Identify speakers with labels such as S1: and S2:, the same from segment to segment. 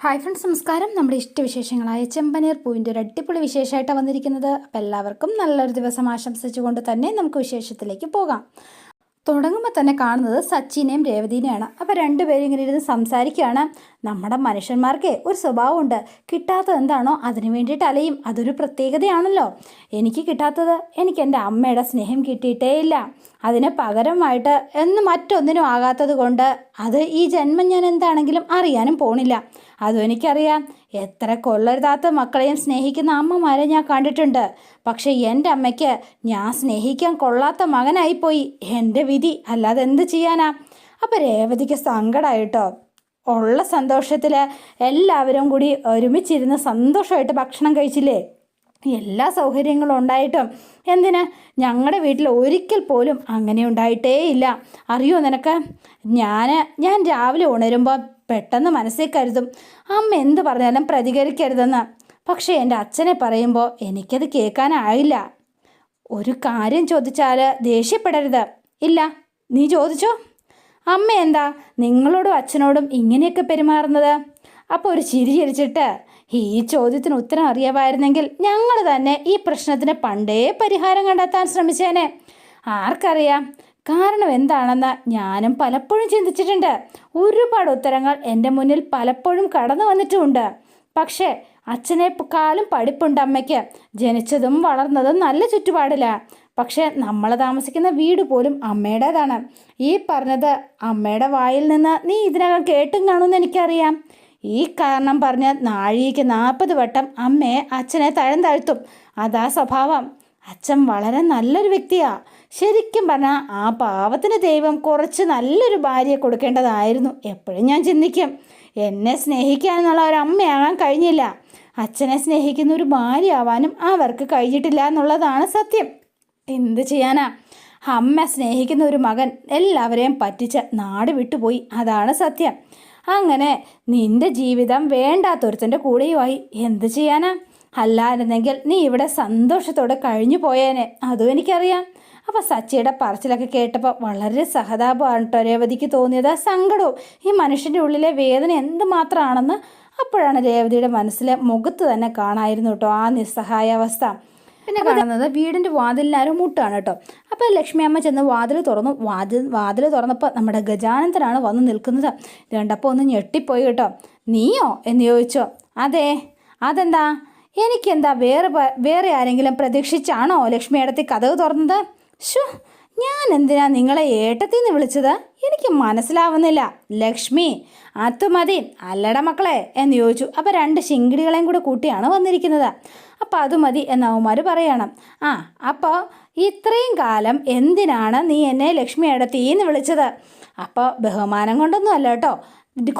S1: Hi friends, നമസ്കാരം. നമ്മുടെ ഇഷ്ടവിശേഷങ്ങളായ ചെമ്പനീർ പൂവിൻ്റെ ഒരു അടിപൊളി വിശേഷമായിട്ടാണ് വന്നിരിക്കുന്നത്. അപ്പോൾ എല്ലാവർക്കും നല്ലൊരു ദിവസം ആശംസിച്ചുകൊണ്ട് തന്നെ നമുക്ക് വിശേഷത്തിലേക്ക് പോകാം. തുടങ്ങുമ്പോൾ തന്നെ കാണുന്നത് സച്ചിനെയും രേവതിനെയാണ്. അപ്പോൾ രണ്ടുപേരും ഇങ്ങനെ ഇരുന്ന് സംസാരിക്കുകയാണ്. നമ്മുടെ മനുഷ്യന്മാർക്ക് ഒരു സ്വഭാവമുണ്ട്, കിട്ടാത്തത് എന്താണോ അതിനു വേണ്ടിയിട്ട് അലയും. അതൊരു പ്രത്യേകതയാണല്ലോ. എനിക്ക് കിട്ടാത്തത് എനിക്ക് എൻ്റെ അമ്മയുടെ സ്നേഹം കിട്ടിയിട്ടേ ഇല്ല. അതിന് പകരമായിട്ട് മറ്റൊന്നിനും ആകാത്തത് കൊണ്ട് അത് ഈ ജന്മം ഞാൻ എന്താണെങ്കിലും അറിയാനും പോണില്ല. അതും എനിക്കറിയാം. എത്ര കൊള്ളരുതാത്ത മക്കളെയും സ്നേഹിക്കുന്ന അമ്മമാരെ ഞാൻ കണ്ടിട്ടുണ്ട്. പക്ഷെ എൻ്റെ അമ്മയ്ക്ക് ഞാൻ സ്നേഹിക്കാൻ കൊള്ളാത്ത മകനായിപ്പോയി. എൻ്റെ വിധി, അല്ലാതെ എന്ത് ചെയ്യാനാ. അപ്പം രേവതിക്ക് സങ്കടമായിട്ടോ. ഉള്ള സന്തോഷത്തിൽ എല്ലാവരും കൂടി ഒരുമിച്ചിരുന്ന് സന്തോഷമായിട്ട് ഭക്ഷണം കഴിച്ചില്ലേ. എല്ലാ സൗകര്യങ്ങളും ഉണ്ടായിട്ടും എന്തിനാ ഞങ്ങളുടെ വീട്ടിൽ ഒരിക്കൽ പോലും അങ്ങനെ ഉണ്ടായിട്ടേ ഇല്ല. അറിയോ നിനക്ക്, ഞാൻ രാവിലെ ഉണരുമ്പോൾ പെട്ടെന്ന് മനസ്സിൽ കരുതും അമ്മ എന്ത് പറഞ്ഞാലും പ്രതികരിക്കരുതെന്ന്. പക്ഷേ എൻ്റെ അച്ഛനെ പറയുമ്പോൾ എനിക്കത് കേൾക്കാനായില്ല. ഒരു കാര്യം ചോദിച്ചാൽ ദേഷ്യപ്പെടരുത്. ഇല്ല, നീ ചോദിച്ചോ. അമ്മ എന്താ നിങ്ങളോടും അച്ഛനോടും ഇങ്ങനെയൊക്കെ പെരുമാറുന്നത്? അപ്പോൾ ഒരു ചിരി ചിരിച്ചിട്ട്, ഈ ചോദ്യത്തിന് ഉത്തരം അറിയാമായിരുന്നെങ്കിൽ ഞങ്ങൾ തന്നെ ഈ പ്രശ്നത്തിന് പണ്ടേ പരിഹാരം കണ്ടെത്താൻ ശ്രമിച്ചേനെ. ആർക്കറിയാം, കാരണം എന്താണെന്ന് ഞാനും പലപ്പോഴും ചിന്തിച്ചിട്ടുണ്ട്. ഒരുപാട് ഉത്തരങ്ങൾ എൻ്റെ മുന്നിൽ പലപ്പോഴും കടന്നു വന്നിട്ടുമുണ്ട്. പക്ഷേ അച്ഛനെക്കാളും പഠിപ്പുണ്ട് അമ്മയ്ക്ക്. ജനിച്ചതും വളർന്നതും നല്ല ചുറ്റുപാടില്ല. പക്ഷേ നമ്മൾ താമസിക്കുന്ന വീട് പോലും അമ്മയുടേതാണ്. ഈ പറഞ്ഞത് അമ്മയുടെ വായിൽ നിന്ന് നീ ഇതിനകം കേട്ടും കാണുമെന്ന് എനിക്കറിയാം. ഈ കാരണം പറഞ്ഞ് നാഴികയ്ക്ക് 40 വട്ടം അമ്മയെ അച്ഛനെ താഴ്ത്തും. അതാ സ്വഭാവം. അച്ഛൻ വളരെ നല്ലൊരു വ്യക്തിയാണ്. ശരിക്കും പറഞ്ഞാൽ ആ പാവത്തിന് ദൈവം കുറച്ച് നല്ലൊരു ഭാര്യയെ കൊടുക്കേണ്ടതായിരുന്നു. എപ്പോഴും ഞാൻ ചിന്തിക്കും, എന്നെ സ്നേഹിക്കാനുള്ള ഒരു അമ്മയാകാൻ കഴിഞ്ഞില്ല. അച്ഛനെ സ്നേഹിക്കുന്ന ഒരു ഭാര്യ ആവാനും അവർക്ക് കഴിഞ്ഞിട്ടില്ല എന്നുള്ളതാണ് സത്യം. എന്ത് ചെയ്യാനാ. അമ്മ സ്നേഹിക്കുന്ന ഒരു മകൻ എല്ലാവരെയും പറ്റിച്ച് നാട് വിട്ടുപോയി. അതാണ് സത്യം. അങ്ങനെ നിന്റെ ജീവിതം വേണ്ടാത്തൊരുത്തൻ്റെ കൂടെയുമായി. എന്ത് ചെയ്യാനാ. അല്ലായിരുന്നെങ്കിൽ നീ ഇവിടെ സന്തോഷത്തോടെ കഴിഞ്ഞു പോയേനെ. അതും എനിക്കറിയാം. അപ്പോൾ സച്ചിയുടെ പറച്ചിലൊക്കെ കേട്ടപ്പോൾ വളരെ സഹതാപമാണ് കേട്ടോ രേവതിക്ക് തോന്നിയത്. സങ്കടവും ഈ മനുഷ്യൻ്റെ ഉള്ളിലെ വേദന എന്തുമാത്രമാണെന്ന് അപ്പോഴാണ് രേവതിയുടെ മനസ്സിലെ മുഖത്ത് തന്നെ കാണായിരുന്നു കേട്ടോ ആ നിസ്സഹായാവസ്ഥ. പിന്നെ കാണുന്നത് വീടിൻ്റെ വാതിലിനാരും മുട്ടാണ് കേട്ടോ. അപ്പോൾ ലക്ഷ്മി അമ്മ ചെന്ന് വാതിൽ തുറന്നു. വാതിൽ തുറന്നപ്പോൾ നമ്മുടെ ഗജാനന്ദനാണ് വന്ന് നിൽക്കുന്നത്. കണ്ടപ്പോൾ ഒന്ന് ഞെട്ടിപ്പോയി കേട്ടോ. നീയോ എന്ന് ചോദിച്ചോ. അതെ. അതെന്താ, എനിക്കെന്താ വേറെ ആരെങ്കിലും പ്രതീക്ഷിച്ചാണോ ലക്ഷ്മി ഏട്ടത്തി കതക് തുറന്നത്? ഷോ, ഞാൻ എന്തിനാ നിങ്ങളെ ഏട്ടത്തിന്ന് വിളിച്ചത്? എനിക്ക് മനസ്സിലാവുന്നില്ല. ലക്ഷ്മി, അത് മതി അല്ലട മക്കളെ എന്ന് ചോദിച്ചു. അപ്പോൾ 2 ശിങ്കിടികളെയും കൂടെ കൂട്ടിയാണ് വന്നിരിക്കുന്നത്. അപ്പോൾ അത് മതി എന്ന് അവന്മാർ പറയണം. അപ്പോൾ ഇത്രയും കാലം എന്തിനാണ് നീ എന്നെ ലക്ഷ്മി ഏട്ടത്തിന്ന് വിളിച്ചത്? അപ്പോൾ ബഹുമാനം കൊണ്ടൊന്നും അല്ല കേട്ടോ,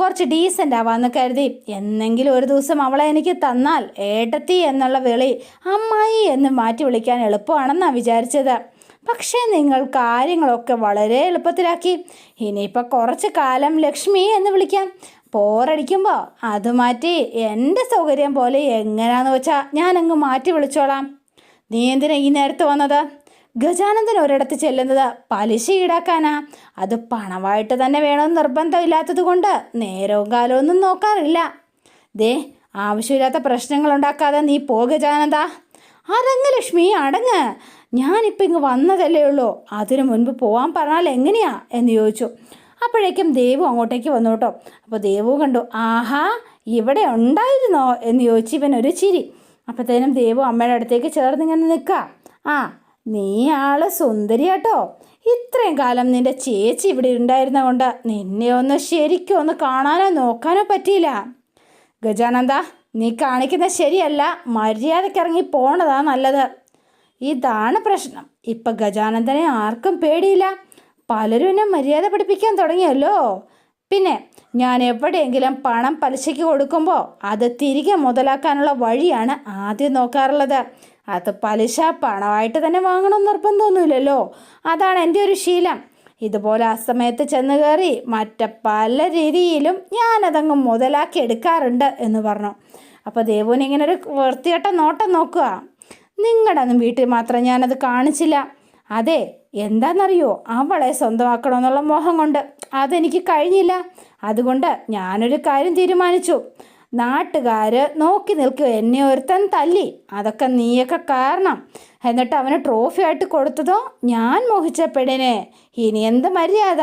S1: കുറച്ച് ഡീസൻ്റ് ആവാമെന്ന് കരുതി. എന്നെങ്കിലും ഒരു ദിവസം അവളെ എനിക്ക് തന്നാൽ ഏട്ടത്തി എന്നുള്ള വിളി അമ്മായി എന്ന് മാറ്റി വിളിക്കാൻ എളുപ്പമാണെന്നാണ് വിചാരിച്ചത്. പക്ഷേ നിങ്ങൾ കാര്യങ്ങളൊക്കെ വളരെ എളുപ്പത്തിലാക്കി. ഇനിയിപ്പോൾ കുറച്ച് കാലം ലക്ഷ്മി എന്ന് വിളിക്കാം. പോരടിക്കുമ്പോൾ അത് മാറ്റി എൻ്റെ സൗകര്യം പോലെ എങ്ങനെയാണെന്ന് വെച്ചാൽ ഞാനങ്ങ് മാറ്റി വിളിച്ചോളാം. നീ എന്തിനാ ഈ നേരത്ത് വന്നത്? ഗജാനന്ദൻ ഒരിടത്ത് ചെല്ലുന്നത് പലിശ ഈടാക്കാനാ. അത് പണമായിട്ട് തന്നെ വേണമെന്ന് നിർബന്ധമില്ലാത്തത് കൊണ്ട് നേരവും കാലമൊന്നും നോക്കാറില്ല. ദേ, ആവശ്യമില്ലാത്ത പ്രശ്നങ്ങൾ ഉണ്ടാക്കാതെ നീ പോ ഗജാനന്ദ. അടങ്ങ് ലക്ഷ്മി, അടങ്ങ്. ഞാനിപ്പോൾ ഇങ്ങ് വന്നതല്ലേ ഉള്ളൂ. അതിനു മുൻപ് പോകാൻ പറഞ്ഞാൽ എങ്ങനെയാ എന്ന് ചോദിച്ചു. അപ്പോഴേക്കും ദേവു അങ്ങോട്ടേക്ക് വന്നു കേട്ടോ. അപ്പോൾ ദേവു കണ്ടു. ആഹാ, ഇവിടെ ഉണ്ടായിരുന്നോ എന്ന് ചോദിച്ചു ഇവൻ ഒരു ചിരി. അപ്പോഴത്തേനും ദേവു അമ്മയുടെ അടുത്തേക്ക് ചേർന്നിങ്ങനെ നിൽക്കുക. നീ ആള് സുന്ദരിയാട്ടോ. ഇത്രയും കാലം നിൻ്റെ ചേച്ചി ഇവിടെ ഉണ്ടായിരുന്ന കൊണ്ട് നിന്നെ ഒന്ന് ശരിക്കും ഒന്ന് കാണാനോ നോക്കാനോ പറ്റിയില്ല. ഗജാനന്ദ, നീ കാണിക്കുന്നത് ശരിയല്ല. മര്യാദയ്ക്ക് ഇറങ്ങി പോണതാ നല്ലത്. ഇതാണ് പ്രശ്നം. ഇപ്പം ഗജാനന്ദനെ ആർക്കും പേടിയില്ല. പലരും എന്നെ മര്യാദ പഠിപ്പിക്കാൻ തുടങ്ങിയല്ലോ. പിന്നെ ഞാൻ എവിടെയെങ്കിലും പണം പലിശയ്ക്ക് കൊടുക്കുമ്പോൾ അത് തിരികെ മുതലാക്കാനുള്ള വഴിയാണ് ആദ്യം നോക്കാറുള്ളത്. അത് പലിശ പണമായിട്ട് തന്നെ വാങ്ങണമെന്ന് നിർബന്ധമൊന്നുമില്ലല്ലോ. അതാണ് എൻ്റെ ഒരു ശീലം. ഇതുപോലെ ആ സമയത്ത് ചെന്ന് കയറി പല രീതിയിലും ഞാനതങ്ങ് മുതലാക്കി എടുക്കാറുണ്ട് എന്ന് പറഞ്ഞു. അപ്പോൾ ദേവുവിനിങ്ങനെ ഒരു വൃത്തികെട്ട നോട്ടം നോക്കുക. നിങ്ങളുടെ ഒന്നും വീട്ടിൽ മാത്രം ഞാനത് കാണിച്ചില്ല. അതെ, എന്താണെന്നറിയോ, അവളെ സ്വന്തമാക്കണമെന്നുള്ള മോഹം കൊണ്ട് അതെനിക്ക് കഴിഞ്ഞില്ല. അതുകൊണ്ട് ഞാനൊരു കാര്യം തീരുമാനിച്ചു. നാട്ടുകാർ നോക്കി നിൽക്കുക, എന്നെ ഒരുത്തൻ തല്ലി, അതൊക്കെ നീയൊക്കെ കാരണം. എന്നിട്ട് അവന് ട്രോഫി ആയിട്ട് കൊടുത്തതോ ഞാൻ മോഹിച്ച പെണ്ണിനെ. ഇനി എന്ത് മര്യാദ?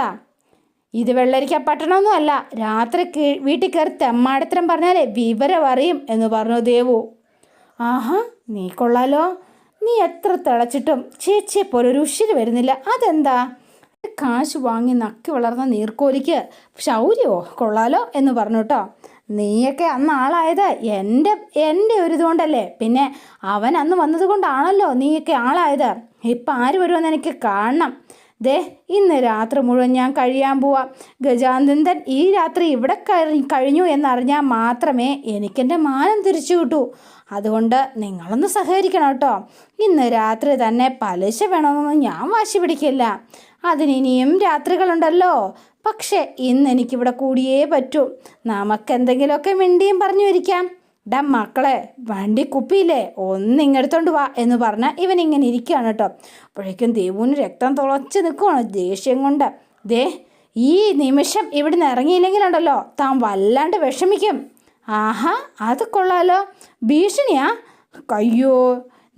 S1: ഇത് വെള്ളരിക്ക പട്ടണമൊന്നും അല്ല, രാത്രി വീട്ടിൽ കയറി തെമ്മാടത്തരം പറഞ്ഞാലേ വിവരം അറിയും എന്ന് പറഞ്ഞു ദേവു. ആഹാ, നീ കൊള്ളാലോ. നീ എത്ര തിളച്ചിട്ടും ചേച്ചിയെ പോലെ ഒരു ഉഷിര് വരുന്നില്ല, അതെന്താ? കാശ് വാങ്ങി നക്കി വളർന്ന നീർക്കോലിക്ക് ശൗര്യമോ? കൊള്ളാലോ എന്ന് പറഞ്ഞു കേട്ടോ. നീയൊക്കെ അന്ന് ആളായത് എൻ്റെ ഒരു ഇതുകൊണ്ടല്ലേ, പിന്നെ അവൻ അന്ന് വന്നത് കൊണ്ടാണല്ലോ നീയൊക്കെ ആളായത്. ഇപ്പം ആര് വരുമെന്ന് എനിക്ക് കാണണം. ദേ, ഇന്ന് രാത്രി മുഴുവൻ ഞാൻ കഴിയാൻ പോവാം. ഗജാനന്ദൻ ഈ രാത്രി ഇവിടെ കഴിഞ്ഞു എന്നറിഞ്ഞാൽ മാത്രമേ എനിക്കെൻ്റെ മാനം തിരിച്ചു കിട്ടൂ. അതുകൊണ്ട് നിങ്ങളൊന്ന് സഹകരിക്കണം കേട്ടോ. ഇന്ന് രാത്രി തന്നെ പലിശ വേണമെന്നൊന്നും ഞാൻ വാശി പിടിക്കില്ല. അതിനിനിയും രാത്രികളുണ്ടല്ലോ. പക്ഷേ ഇന്ന് എനിക്കിവിടെ കൂടിയേ പറ്റൂ. നമുക്കെന്തെങ്കിലുമൊക്കെ മിണ്ടിയും പറഞ്ഞു ഇരിക്കാം. ഡാ മക്കളെ, വണ്ടി കുപ്പിയില്ലേ, ഒന്നിങ്ങെടുത്തോണ്ട് വാ എന്ന് പറഞ്ഞാൽ ഇവനിങ്ങനെ ഇരിക്കുകയാണ് കേട്ടോ. അപ്പോഴേക്കും ദേവുവിന് രക്തം തുളച്ച് നിൽക്കുവാണ് ദേഷ്യം കൊണ്ട്. ദേ, ഈ നിമിഷം ഇവിടുന്ന് ഇറങ്ങിയില്ലെങ്കിലുണ്ടല്ലോ താൻ വല്ലാണ്ട് വിഷമിക്കും. ആഹാ, അത് കൊള്ളാലോ. ഭീഷണിയാ? കയ്യോ,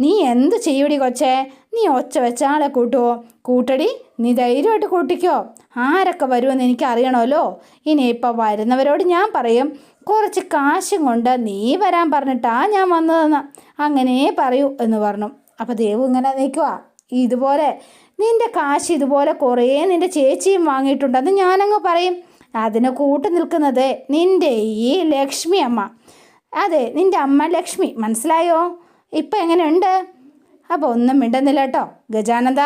S1: നീ എന്ത് ചെയ്യൂടി കൊച്ചേ? നീ ഒച്ച വെച്ചാളെ കൂട്ടുവോ? കൂട്ടടി, നീ ധൈര്യമായിട്ട് കൂട്ടിക്കോ. ആരൊക്കെ വരുമെന്ന് എനിക്കറിയണമല്ലോ. ഇനിയിപ്പോൾ വരുന്നവരോട് ഞാൻ പറയും, കുറച്ച് കാശും കൊണ്ട് നീ വരാൻ പറഞ്ഞിട്ടാ ഞാൻ വന്നതെന്ന് അങ്ങനെ പറയൂ എന്ന് പറഞ്ഞു. അപ്പോൾ ദേവു ഇങ്ങനെ നിൽക്കുക. ഇതുപോലെ നിൻ്റെ കാശ് ഇതുപോലെ കുറേ നിൻ്റെ ചേച്ചിയും വാങ്ങിയിട്ടുണ്ടെന്ന് ഞാനങ്ങ് പറയും. അതിന് കൂട്ടു നിൽക്കുന്നത് നിൻ്റെ ഈ ലക്ഷ്മി അമ്മ. അതെ, നിൻ്റെ അമ്മ ലക്ഷ്മി, മനസ്സിലായോ? ഇപ്പം എങ്ങനെയുണ്ട്? അപ്പോൾ ഒന്നും മിണ്ടുന്നില്ല കേട്ടോ. ഗജാനന്ദ,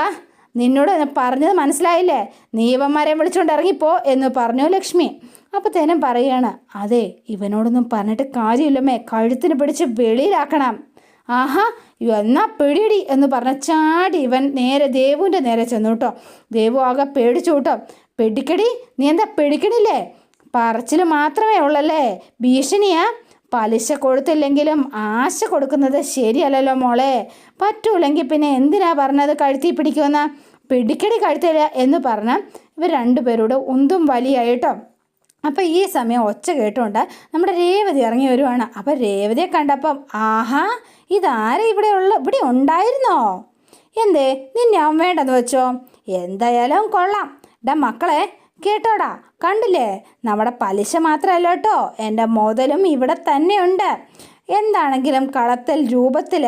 S1: നിന്നോട് പറഞ്ഞത് മനസ്സിലായില്ലേ? നീ ഇവന്മാരെ വിളിച്ചുകൊണ്ട് ഇറങ്ങിപ്പോ എന്ന് പറഞ്ഞു ലക്ഷ്മി. അപ്പോഴത്തേനും പറയുകയാണ്, അതെ, ഇവനോടൊന്നും പറഞ്ഞിട്ട് കാര്യമില്ലമ്മേ, കഴുത്തിന് പിടിച്ച് വെളിയിലാക്കണം. ആഹാ, എന്നാ പിടിയിടി എന്ന് പറഞ്ഞ ചാടി ഇവൻ നേരെ ദേവുവിൻ്റെ നേരെ ചെന്നു കേട്ടോ. ദേവു ആകെ പേടിച്ചു കേട്ടോ. പിടിക്കടി, നീ എന്താ പിടിക്കണില്ലേ? പറച്ചിൽ മാത്രമേ ഉള്ളല്ലേ? ഭീഷണിയാ? പലിശ കൊടുത്തില്ലെങ്കിലും ആശ കൊടുക്കുന്നത് ശരിയല്ലല്ലോ മോളെ. പറ്റൂല്ലെങ്കിൽ പിന്നെ എന്തിനാ പറഞ്ഞത് കഴുത്തി പിടിക്കുമെന്ന? പിടിക്കടി കഴുത്തില്ല എന്ന് പറഞ്ഞാൽ ഇവർ രണ്ടുപേരോട് ഉന്തും വലിയായിട്ടോ. അപ്പോൾ ഈ സമയം ഒച്ച കേട്ടുകൊണ്ട് നമ്മുടെ രേവതി ഇറങ്ങി വരുവാണ്. അപ്പോൾ രേവതിയെ കണ്ടപ്പം, ആഹാ, ഇതാരാ ഇവിടെ ഉണ്ടായിരുന്നോ? എന്തേ നിന്നെ അവൻ വേണ്ടെന്ന് വെച്ചോ? എന്തായാലും കൊള്ളാം. ഡാ മക്കളെ, കേട്ടോടാ, കണ്ടില്ലേ, നമ്മുടെ പലിശ മാത്രമല്ല കേട്ടോ, എൻ്റെ മുതലും ഇവിടെ തന്നെയുണ്ട്. എന്താണെങ്കിലും കളത്തിൽ രൂപത്തിൽ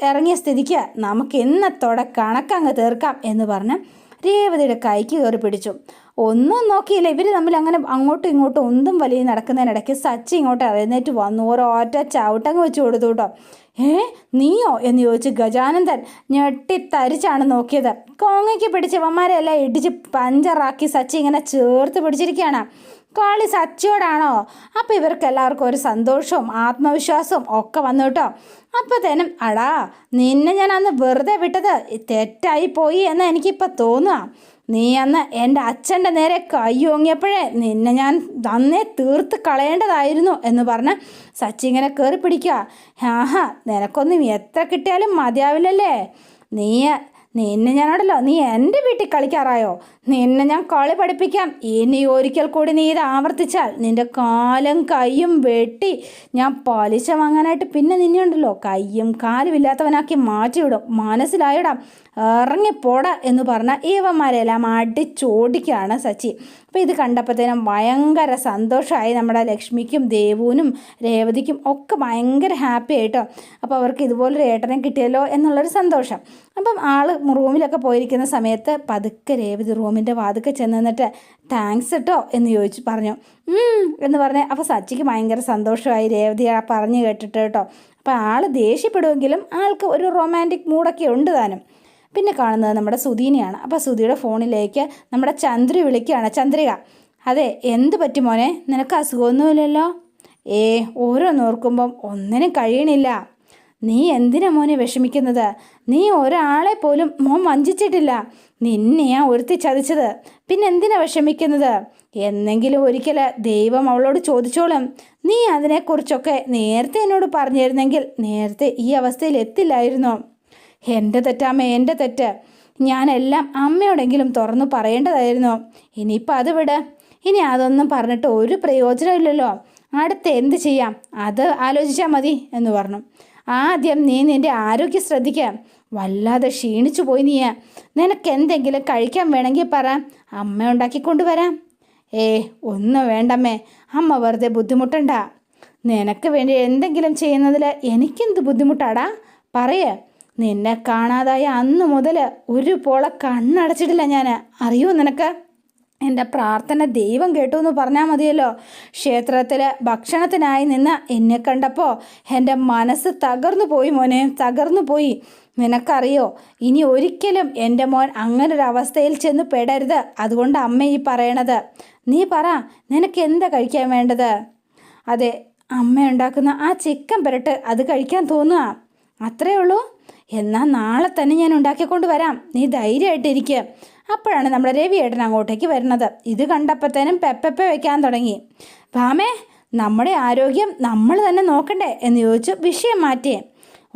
S1: ഇറങ്ങിയ സ്ഥിതിക്ക് നമുക്ക് ഇന്നത്തോടെ കണക്കങ്ങ് തീർക്കാം എന്ന് പറഞ്ഞ് രേവതിയുടെ കൈക്ക് കയറി പിടിച്ചു. ഒന്നും നോക്കിയില്ല, ഇവർ തമ്മിൽ അങ്ങനെ അങ്ങോട്ടും ഇങ്ങോട്ടും ഒന്നും വലിയ നടക്കുന്നതിനിടയ്ക്ക് സച്ചി ഇങ്ങോട്ട് എഴുന്നേറ്റ് വന്നു. ഒരൊറ്റ ചവിട്ടങ്ങ് വെച്ച് കൊടുത്തു കേട്ടോ. നീയോ എന്ന് ചോദിച്ച് ഗജാനന്ദൻ ഞെട്ടിത്തരിച്ചാണ് നോക്കിയത്. കോങ്ങയ്ക്ക് പിടിച്ചവന്മാരെ എല്ലാം ഇടിച്ച് പഞ്ചറാക്കി സച്ചി ഇങ്ങനെ ചേർത്ത് പിടിച്ചിരിക്കുകയാണ്. കളി സച്ചിയോടാണോ? അപ്പോൾ ഇവർക്ക് എല്ലാവർക്കും ഒരു സന്തോഷവും ആത്മവിശ്വാസവും ഒക്കെ വന്നു കേട്ടോ. അപ്പോഴത്തേനും, അടാ, നിന്നെ ഞാൻ അന്ന് വെറുതെ വിട്ടത് തെറ്റായി പോയി എന്ന് എനിക്കിപ്പോൾ തോന്നുക. നീ അന്ന് എൻ്റെ അച്ഛൻ്റെ നേരെ കയ്യോങ്ങിയപ്പോഴേ നിന്നെ ഞാൻ അന്നേ തീർത്ത് കളയേണ്ടതായിരുന്നു എന്ന് പറഞ്ഞ് സച്ചി ഇങ്ങനെ കയറി പിടിക്കുക. ആഹാ, നിനക്കൊന്നും എത്ര കിട്ടിയാലും മതിയാവില്ലല്ലേ? നിന്നെ ഞാനോടല്ലോ, നീ എൻ്റെ വീട്ടിൽ കളിക്കാറായോ? നിന്നെ ഞാൻ കളി പഠിപ്പിക്കാം. ഇനി ഒരിക്കൽ കൂടി നീ ഇത് ആവർത്തിച്ചാൽ നിൻ്റെ കാലും കൈയും വെട്ടി ഞാൻ പലിശ വാങ്ങാനായിട്ട് പിന്നെ നിന്നെ ഉണ്ടല്ലോ കൈയും കാലും ഇല്ലാത്തവനാക്കി മാറ്റിവിടും. മനസ്സിലായിടാം, ഇറങ്ങിപ്പോടാ എന്ന് പറഞ്ഞാൽ ഇവന്മാരെല്ലാം അടിച്ചോടിക്കുകയാണ് സച്ചി. അപ്പോൾ ഇത് കണ്ടപ്പോഴത്തേനും ഭയങ്കര സന്തോഷമായി നമ്മുടെ ലക്ഷ്മിക്കും ദേവുവിനും രേവതിക്കും ഒക്കെ ഭയങ്കര ഹാപ്പി ആയിട്ടോ. അപ്പോൾ അവർക്ക് ഇതുപോലൊരു ഏട്ടനെ കിട്ടിയല്ലോ എന്നുള്ളൊരു സന്തോഷം. അപ്പം ആൾ റൂമിലൊക്കെ പോയിരിക്കുന്ന സമയത്ത് പതുക്കെ രേവതി റൂമിൻ്റെ വാതുക്കെ ചെന്ന് നിന്നിട്ട് താങ്ക്സ് കേട്ടോ എന്ന് പറഞ്ഞു എന്ന് പറഞ്ഞ്. അപ്പോൾ സച്ചിക്ക് ഭയങ്കര സന്തോഷമായി രേവതി പറഞ്ഞു കേട്ടിട്ട് കേട്ടോ. അപ്പോൾ ആൾ ദേഷ്യപ്പെടുമെങ്കിലും ആൾക്ക് ഒരു റൊമാൻറ്റിക് മൂഡൊക്കെ ഉണ്ട് താനും. പിന്നെ കാണുന്നത് നമ്മുടെ സുധീനെയാണ്. അപ്പോൾ സുധിയുടെ ഫോണിലേക്ക് നമ്മുടെ ചന്ദ്രി വിളിക്കുകയാണ്. ചന്ദ്രിക, അതെ, എന്ത് പറ്റി മോനെ? നിനക്ക് അസുഖമൊന്നുമില്ലല്ലോ? ഓരോന്നോർക്കുമ്പം ഒന്നിനും കഴിയണില്ല. നീ എന്തിനാ മോനെ വിഷമിക്കുന്നത്? നീ ഒരാളെ പോലും മോൻ വഞ്ചിച്ചിട്ടില്ല. നിന്നെയാ ഒരുത്തി ചതിച്ചത്. പിന്നെ എന്തിനാ വിഷമിക്കുന്നത്? എന്നെങ്കിലും ഒരിക്കൽ ദൈവം അവളോട് ചോദിച്ചോളും. നീ അതിനെക്കുറിച്ചൊക്കെ നേരത്തെ എന്നോട് പറഞ്ഞിരുന്നെങ്കിൽ നേരത്തെ ഈ അവസ്ഥയിൽ എത്തില്ലായിരുന്നോ? എൻ്റെ തെറ്റാമ്മ, എൻ്റെ തെറ്റ്. ഞാനെല്ലാം അമ്മയോടെങ്കിലും തുറന്നു പറയേണ്ടതായിരുന്നു. ഇനിയിപ്പോൾ അത് വിട്. ഇനി അതൊന്നും പറഞ്ഞിട്ട് ഒരു പ്രയോജനമില്ലല്ലോ. അടുത്ത് എന്ത് ചെയ്യാം അത് ആലോചിച്ചാൽ മതി എന്ന് പറഞ്ഞു. ആദ്യം നീ നിൻ്റെ ആരോഗ്യം ശ്രദ്ധിക്കാം. വല്ലാതെ ക്ഷീണിച്ചു പോയി നീ. നിനക്ക് എന്തെങ്കിലും കഴിക്കാൻ വേണമെങ്കിൽ പറ, അമ്മ ഉണ്ടാക്കിക്കൊണ്ടുവരാം. ഒന്നും വേണ്ടമ്മേ, അമ്മ വെറുതെ ബുദ്ധിമുട്ടണ്ട. നിനക്ക് വേണ്ടി എന്തെങ്കിലും ചെയ്യുന്നതിൽ എനിക്കെന്ത് ബുദ്ധിമുട്ടാടാ? പറയേ. നിന്നെ കാണാതായ അന്ന് മുതൽ ഒരു പോള കണ്ണടച്ചിട്ടില്ല ഞാൻ, അറിയോ നിനക്ക്? എൻ്റെ പ്രാർത്ഥന ദൈവം കേട്ടു എന്ന് പറഞ്ഞാൽ മതിയല്ലോ. ക്ഷേത്രത്തിൽ ഭക്ഷണത്തിനായി നിന്ന് എന്നെ കണ്ടപ്പോൾ എൻ്റെ മനസ്സ് തകർന്നു പോയി മോനെ, തകർന്നു പോയി. നിനക്കറിയോ, ഇനി ഒരിക്കലും എൻ്റെ മോൻ അങ്ങനൊരവസ്ഥയിൽ ചെന്ന് പെടരുത്. അതുകൊണ്ട് അമ്മ ഈ പറയണത്. നീ പറ, നിനക്ക് എന്താ കഴിക്കാൻ വേണ്ടത്? അതെ, അമ്മ ഉണ്ടാക്കുന്ന ആ ചിക്കൻ പുരട്ട് അത് കഴിക്കാൻ തോന്നുക. അത്രേ ഉള്ളൂ? എന്നാൽ നാളെ തന്നെ ഞാൻ ഉണ്ടാക്കിക്കൊണ്ട് വരാം. നീ ധൈര്യമായിട്ടിരിക്കുക. അപ്പോഴാണ് നമ്മുടെ രവിയേട്ടൻ അങ്ങോട്ടേക്ക് വരുന്നത്. ഇത് കണ്ടപ്പോഴത്തേനും പെപ്പ വയ്ക്കാൻ തുടങ്ങി. ഭാമേ, നമ്മുടെ ആരോഗ്യം നമ്മൾ തന്നെ നോക്കണ്ടേ എന്ന് ചോദിച്ചു വിഷയം മാറ്റിയേ.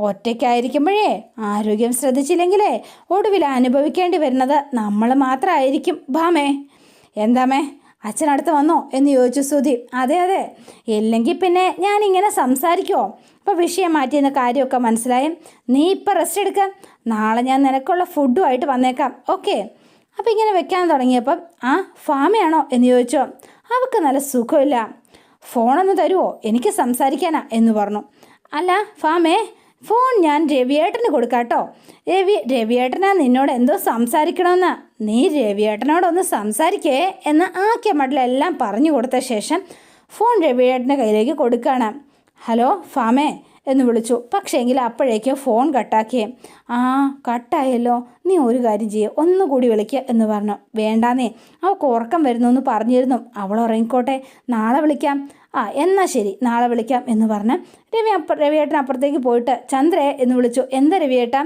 S1: ഒറ്റയ്ക്കായിരിക്കുമ്പോഴേ ആരോഗ്യം ശ്രദ്ധിച്ചില്ലെങ്കിലേ ഒടുവിൽ അനുഭവിക്കേണ്ടി വരുന്നത് നമ്മൾ മാത്രമായിരിക്കും ഭാമേ. എന്താമേ, അച്ഛനടുത്ത് വന്നോ എന്ന് ചോദിച്ചു ശ്രുതി. അതെ അതെ, ഇല്ലെങ്കിൽ പിന്നെ ഞാനിങ്ങനെ സംസാരിക്കുമോ? അപ്പോൾ വിഷയം മാറ്റിയെന്ന കാര്യമൊക്കെ മനസ്സിലായി. നീ ഇപ്പം റെസ്റ്റ് എടുക്കാം, നാളെ ഞാൻ നിനക്കുള്ള ഫുഡുമായിട്ട് വന്നേക്കാം, ഓക്കെ? അപ്പോൾ ഇങ്ങനെ വെക്കാൻ തുടങ്ങിയപ്പം ഫാമയാണോ എന്ന് ചോദിച്ചോ. അവൾക്ക് നല്ല സുഖമില്ല. ഫോണൊന്ന് തരുമോ, എനിക്ക് സംസാരിക്കാനാ എന്ന് പറഞ്ഞു. അല്ല ഫാമേ, ഫോൺ ഞാൻ രവിയേട്ടന് കൊടുക്കാട്ടോ. രവിയേട്ടനാ നിന്നോട് എന്തോ സംസാരിക്കണമെന്ന്. നീ രവിയേട്ടനോടൊന്ന് സംസാരിക്കേ എന്ന് ആക്കിയ മട്ടിലെല്ലാം പറഞ്ഞു കൊടുത്ത ശേഷം ഫോൺ രവിയേട്ടൻ്റെ കയ്യിലേക്ക് കൊടുക്കുകയാണ്. ഹലോ ഫാമേ എന്ന് വിളിച്ചു. പക്ഷേ എങ്കിൽ അപ്പോഴേക്കും ഫോൺ കട്ടാക്കിയേ. കട്ടായല്ലോ, നീ ഒരു കാര്യം ചെയ്യേ, ഒന്നുകൂടി വിളിക്കുക എന്ന് പറഞ്ഞു. വേണ്ടാന്നേ, അവൾക്ക് ഉറക്കം വരുന്നു എന്ന് പറഞ്ഞിരുന്നു. അവൾ ഉറങ്ങിക്കോട്ടെ, നാളെ വിളിക്കാം. എന്നാൽ ശരി, നാളെ വിളിക്കാം എന്ന് പറഞ്ഞ് രവിയേട്ടൻ അപ്പുറത്തേക്ക് പോയിട്ട് ചന്ദ്രേ എന്ന് വിളിച്ചു. എന്താ രവിയേട്ടാ?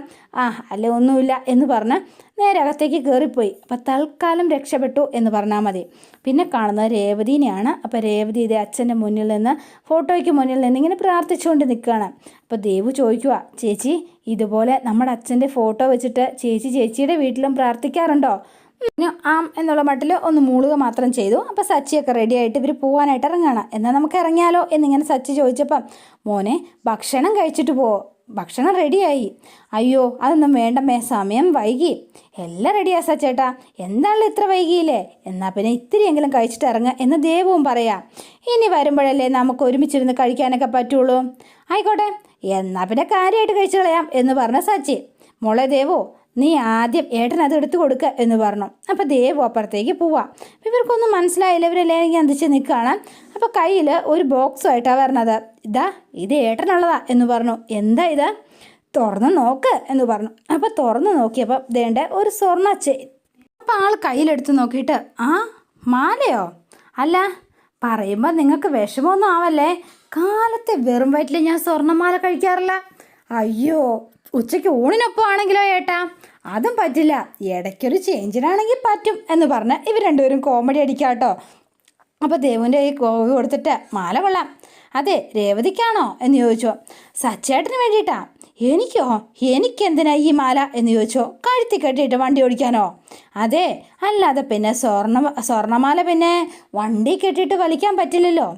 S1: അല്ല ഒന്നുമില്ല എന്ന് പറഞ്ഞ് നേരെ അകത്തേക്ക് കയറിപ്പോയി. അപ്പം തൽക്കാലം രക്ഷപ്പെട്ടു എന്ന് പറഞ്ഞാൽ മതി. പിന്നെ കാണുന്നത് രേവതിനെയാണ്. അപ്പോൾ രേവതി ഇതേ അച്ഛൻ്റെ മുന്നിൽ നിന്ന്, ഫോട്ടോയ്ക്ക് മുന്നിൽ നിന്ന് ഇങ്ങനെ പ്രാർത്ഥിച്ചുകൊണ്ട് നിൽക്കുകയാണ്. അപ്പോൾ ദേവു ചോദിക്കുക, ചേച്ചി ഇതുപോലെ നമ്മുടെ അച്ഛൻ്റെ ഫോട്ടോ വെച്ചിട്ട് ചേച്ചിയുടെ വീട്ടിലും പ്രാർത്ഥിക്കാറുണ്ടോ? എന്നുള്ള മട്ടിൽ ഒന്ന് മൂളുക മാത്രം ചെയ്തു. അപ്പോൾ സച്ചിയൊക്കെ റെഡി ആയിട്ട് ഇവർ പോകാനായിട്ട് ഇറങ്ങുകയാണ്. എന്നാൽ നമുക്ക് ഇറങ്ങിയാലോ എന്നിങ്ങനെ സച്ചി ചോദിച്ചപ്പം, മോനെ ഭക്ഷണം കഴിച്ചിട്ട് പോ, ഭക്ഷണം റെഡിയായി. അയ്യോ അതൊന്നും വേണ്ടമ്മേ, സമയം വൈകി. എല്ലാം റെഡിയാ സച്ചേട്ടാ, എന്താണല്ലോ ഇത്ര വൈകിയില്ലേ? എന്നാൽ പിന്നെ ഇത്തിരിയെങ്കിലും കഴിച്ചിട്ട് ഇറങ്ങുക എന്ന് ദേവും പറയാം. ഇനി വരുമ്പോഴല്ലേ നമുക്ക് ഒരുമിച്ചിരുന്ന് കഴിക്കാനൊക്കെ പറ്റുള്ളൂ. ആയിക്കോട്ടെ, എന്നാൽ പിന്നെ കാര്യമായിട്ട് കഴിച്ചു കളയാം എന്ന് പറഞ്ഞ സച്ചി. മോളെ ദേവോ, നീ ആദ്യം ഏട്ടൻ അത് എടുത്തു കൊടുക്കുക എന്ന് പറഞ്ഞു. അപ്പോൾ ദേവു അപ്പുറത്തേക്ക് പോവാം. ഇവർക്കൊന്നും മനസ്സിലായില്ല, ഇവരെല്ലാം അന്തിച്ച് നിൽക്കുകയാണ്. അപ്പോൾ കയ്യിൽ ഒരു ബോക്സുമായിട്ടാണ് വരണത്. ഇത് ഏട്ടനുള്ളതാ എന്ന് പറഞ്ഞു. എന്താ ഇത്? തുറന്ന് നോക്ക് എന്ന് പറഞ്ഞു. അപ്പോൾ തുറന്ന് നോക്കിയപ്പോൾ ദേണ്ട ഒരു സ്വർണ്ണ ചെയിൻ. അപ്പോൾ ആൾ കയ്യിലെടുത്ത് നോക്കിയിട്ട്, മാലയോ? അല്ല, പറയുമ്പോൾ നിങ്ങൾക്ക് വിഷമമൊന്നും ആവല്ലേ, കാലത്തെ വെറും വയറ്റിൽ ഞാൻ സ്വർണ്ണമാല കഴിക്കാറില്ല. അയ്യോ, ഉച്ചയ്ക്ക് ഊണിനൊപ്പം ആണെങ്കിലോ ഏട്ടാ? അതും പറ്റില്ല, ഇടയ്ക്കൊരു ചേഞ്ചിനാണെങ്കിൽ പറ്റും എന്ന് പറഞ്ഞ് ഇവർ രണ്ടുപേരും കോമഡി അടിക്കാം കേട്ടോ. അപ്പോൾ ദേവുവിൻ്റെ ഈ കോവി കൊടുത്തിട്ട്, മാല കൊള്ളാം. അതെ, രേവതിക്കാണോ എന്ന് ചോദിച്ചോ. സച്ചേട്ടന് വേണ്ടിയിട്ടാ. എനിക്കോ? എനിക്കെന്തിനാ ഈ മാല എന്ന് ചോദിച്ചോ. കഴുത്തി കെട്ടിയിട്ട് വണ്ടി ഓടിക്കാനോ? അതെ, അല്ലാതെ പിന്നെ സ്വർണ്ണമാല പിന്നെ വണ്ടി കെട്ടിയിട്ട് വലിക്കാൻ പറ്റില്ലല്ലോ.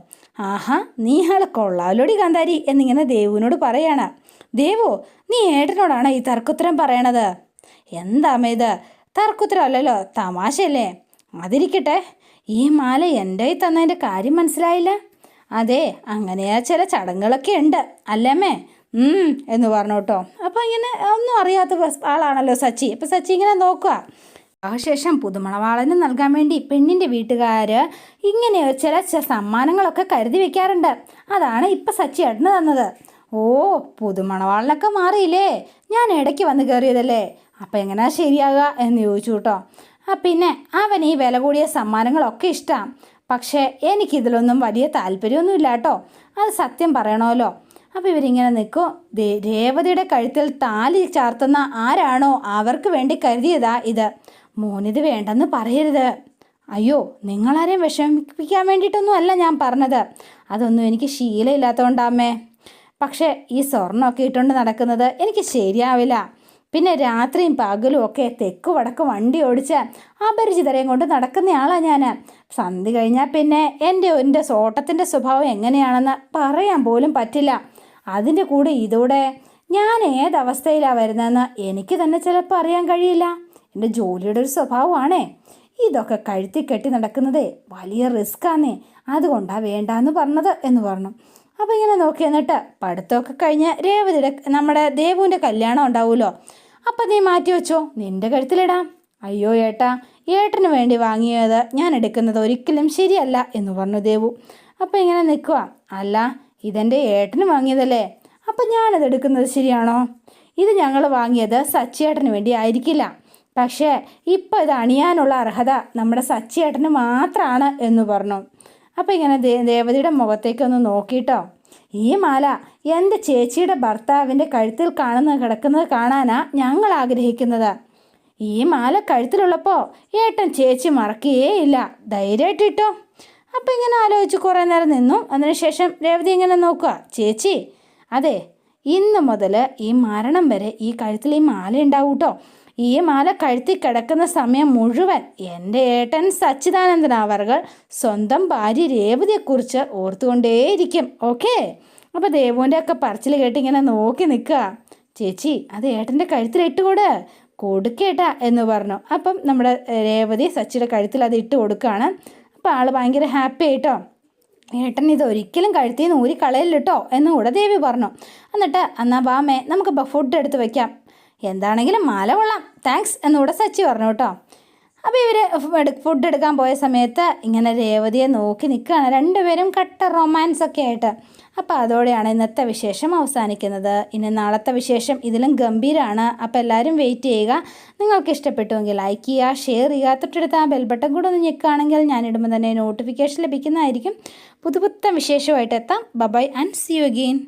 S1: നീ ആൾ കൊള്ളാലോടി കാന്താരി എന്നിങ്ങനെ ദേവുവിനോട് പറയാണ്. ദേവു, നീ ഏട്ടനോടാണ് ഈ തർക്കുത്തരം പറയണത്? എന്താമേ ഇത്? തർക്കുത്തരം അല്ലല്ലോ, തമാശയല്ലേ. അതിരിക്കട്ടെ, ഈ മാല എൻ്റെ കയ്യിൽ തന്നതിൻ്റെ കാര്യം മനസ്സിലായില്ല. അതെ, അങ്ങനെയാ ചില ചടങ്ങുകളൊക്കെ ഉണ്ട് അല്ലമ്മേ എന്ന് പറഞ്ഞു കേട്ടോ. അപ്പോൾ ഇങ്ങനെ ഒന്നും അറിയാത്ത ആളാണല്ലോ സച്ചി. അപ്പോൾ സച്ചി ഇങ്ങനെ നോക്കുക. ശേഷം പുതുമണവാളന് നൽകാൻ വേണ്ടി പെണ്ണിൻ്റെ വീട്ടുകാർ ഇങ്ങനെ ചില സമ്മാനങ്ങളൊക്കെ കരുതി വെക്കാറുണ്ട്. അതാണ് ഇപ്പം സച്ചി ഏട്ടന് തന്നത്. പുതുമണവാളിനൊക്കെ മാറിയില്ലേ? ഞാൻ ഇടയ്ക്ക് വന്ന് കയറിയതല്ലേ, അപ്പം എങ്ങനെയാ ശരിയാകുക എന്ന് ചോദിച്ചു കേട്ടോ. പിന്നെ അവന് ഈ വില കൂടിയ സമ്മാനങ്ങളൊക്കെ ഇഷ്ടമാണ്. പക്ഷേ എനിക്കിതിലൊന്നും വലിയ താല്പര്യമൊന്നുമില്ല കേട്ടോ, അത് സത്യം പറയണമല്ലോ. അപ്പോൾ ഇവരിങ്ങനെ നിൽക്കും. രേവതിയുടെ കഴുത്തിൽ താലി ചാർത്തുന്ന ആരാണോ അവർക്ക് വേണ്ടി കരുതിയതാ ഇത്. മോനിത് വേണ്ടെന്ന് പറയരുത്. അയ്യോ, നിങ്ങളാരെയും വിഷമിപ്പിക്കാൻ വേണ്ടിയിട്ടൊന്നും അല്ല ഞാൻ പറഞ്ഞത്. അതൊന്നും എനിക്ക് ശീലമില്ലാത്തതുകൊണ്ടാമേ. പക്ഷേ ഈ സ്വർണ്ണമൊക്കെ ഇട്ടുകൊണ്ട് നടക്കുന്നത് എനിക്ക് ശരിയാവില്ല. പിന്നെ രാത്രിയും പകലും ഒക്കെ തെക്ക് വടക്ക് വണ്ടി ഓടിച്ച് അപരിചിതരെയും കൊണ്ട് നടക്കുന്നയാളാണ് ഞാൻ. സന്ധ്യ കഴിഞ്ഞാൽ പിന്നെ എൻ്റെ സോട്ടത്തിൻ്റെ സ്വഭാവം എങ്ങനെയാണെന്ന് പറയാൻ പോലും പറ്റില്ല. അതിൻ്റെ കൂടെ ഇതോടെ ഞാൻ ഏതവസ്ഥയിലാണ് വരുന്നതെന്ന് എനിക്ക് തന്നെ ചിലപ്പോൾ അറിയാൻ കഴിയില്ല. എൻ്റെ ജോലിയുടെ ഒരു സ്വഭാവമാണേ. ഇതൊക്കെ കഴുത്തി കെട്ടി നടക്കുന്നതേ വലിയ റിസ്ക്കാന്നേ, അതുകൊണ്ടാണ് വേണ്ടാന്ന് പറഞ്ഞത് എന്ന് പറഞ്ഞു. അപ്പോൾ ഇങ്ങനെ നോക്കി എന്നിട്ട് പഠിത്തമൊക്കെ കഴിഞ്ഞ് രേവതിയുടെ നമ്മുടെ ദേവുവിൻ്റെ കല്യാണം ഉണ്ടാവുമല്ലോ, അപ്പം നീ മാറ്റി വെച്ചോ, നിൻ്റെ കഴുത്തിലിടാം. അയ്യോ ഏട്ടാ, ഏട്ടന് വേണ്ടി വാങ്ങിയത് ഞാൻ എടുക്കുന്നത് ഒരിക്കലും ശരിയല്ല എന്ന് പറഞ്ഞു ദേവു. അപ്പം ഇങ്ങനെ നിൽക്കുക. അല്ല, ഇതെൻ്റെ ഏട്ടന് വാങ്ങിയതല്ലേ, അപ്പം ഞാനത് എടുക്കുന്നത് ശരിയാണോ? ഇത് ഞങ്ങൾ വാങ്ങിയത് സച്ചിയേട്ടന് വേണ്ടി ആയിരിക്കില്ല, പക്ഷേ ഇപ്പോൾ ഇത് അണിയാനുള്ള അർഹത നമ്മുടെ സച്ചിയേട്ടന് മാത്രമാണ് എന്ന് പറഞ്ഞു. അപ്പോൾ ഇങ്ങനെ ദേവതിയുടെ മുഖത്തേക്കൊന്ന് നോക്കിയിട്ടോ, ഈ മാല എൻ്റെ ചേച്ചിയുടെ ഭർത്താവിൻ്റെ കഴുത്തിൽ കിടക്കുന്നത് കാണാനാണ് ഞങ്ങൾ ആഗ്രഹിക്കുന്നത്. ഈ മാല കഴുത്തിലുള്ളപ്പോൾ ഏട്ടൻ ചേച്ചി മറക്കുകയേയില്ല, ധൈര്യമായിട്ടിട്ടോ. അപ്പോൾ ഇങ്ങനെ ആലോചിച്ച് കുറേ നേരം നിന്നു. അതിനുശേഷം രേവതി ഇങ്ങനെ നോക്കുക, ചേച്ചി അതെ, ഇന്ന് മുതൽ ഈ മരണം വരെ ഈ കഴുത്തിൽ ഈ മാല ഉണ്ടാവും കേട്ടോ. ഈ മാല കഴുത്തി കിടക്കുന്ന സമയം മുഴുവൻ എൻ്റെ ഏട്ടൻ സച്ചിദാനന്ദൻ അവർകൾ സ്വന്തം ഭാര്യ രേവതിയെക്കുറിച്ച് ഓർത്തുകൊണ്ടേയിരിക്കും. ഓക്കെ? അപ്പോൾ ദേവുവിൻ്റെ ഒക്കെ പറച്ചിൽ കേട്ട് ഇങ്ങനെ നോക്കി നിൽക്കുക. ചേച്ചി അത് ഏട്ടൻ്റെ കഴുത്തിൽ കൊടുക്കേട്ടാ എന്ന് പറഞ്ഞു. അപ്പം നമ്മുടെ രേവതി സച്ചിയുടെ കഴുത്തിൽ അത് ഇട്ട് കൊടുക്കുകയാണ്. അപ്പോൾ ആൾ ഭയങ്കര ഹാപ്പി ആയിട്ടോ. ഏട്ടൻ ഇതൊരിക്കലും കഴുത്തിൽ നിന്ന് ഊരി കളയില്ല കേട്ടോ എന്നുകൂടെ ദേവി പറഞ്ഞു. എന്നിട്ട് എന്നാൽ ബാമേ നമുക്ക് ഫുഡ് എടുത്ത് വയ്ക്കാം, എന്താണെങ്കിലും മാല കൊള്ളാം, താങ്ക്സ് എന്നുകൂടെ സച്ചി പറഞ്ഞു കേട്ടോ. അപ്പോൾ ഇവർ ഫുഡ് എടുക്കാൻ പോയ സമയത്ത് ഇങ്ങനെ രേവതിയെ നോക്കി നിൽക്കുകയാണ്, രണ്ടുപേരും കട്ട റൊമാൻസ് ഒക്കെ ആയിട്ട്. അപ്പോൾ അതോടെയാണ് ഇന്നത്തെ വിശേഷം അവസാനിക്കുന്നത്. ഇനി നാളത്തെ വിശേഷം ഇതിലും ഗംഭീരമാണ്. അപ്പോൾ എല്ലാവരും വെയിറ്റ് ചെയ്യുക. നിങ്ങൾക്ക് ഇഷ്ടപ്പെട്ടുവെങ്കിൽ ലൈക്ക് ചെയ്യുക, ഷെയർ ചെയ്യുക, തൊട്ടടുത്ത് ആ ബെൽ ബട്ടൺ കൂടെ ഒന്ന് ഞെക്കുകയാണെങ്കിൽ ഞാനിടുമ്പോൾ തന്നെ നോട്ടിഫിക്കേഷൻ ലഭിക്കുന്നതായിരിക്കും. പുതുപുത്തൻ വിശേഷമായിട്ട് എത്താം. Bye and see you again.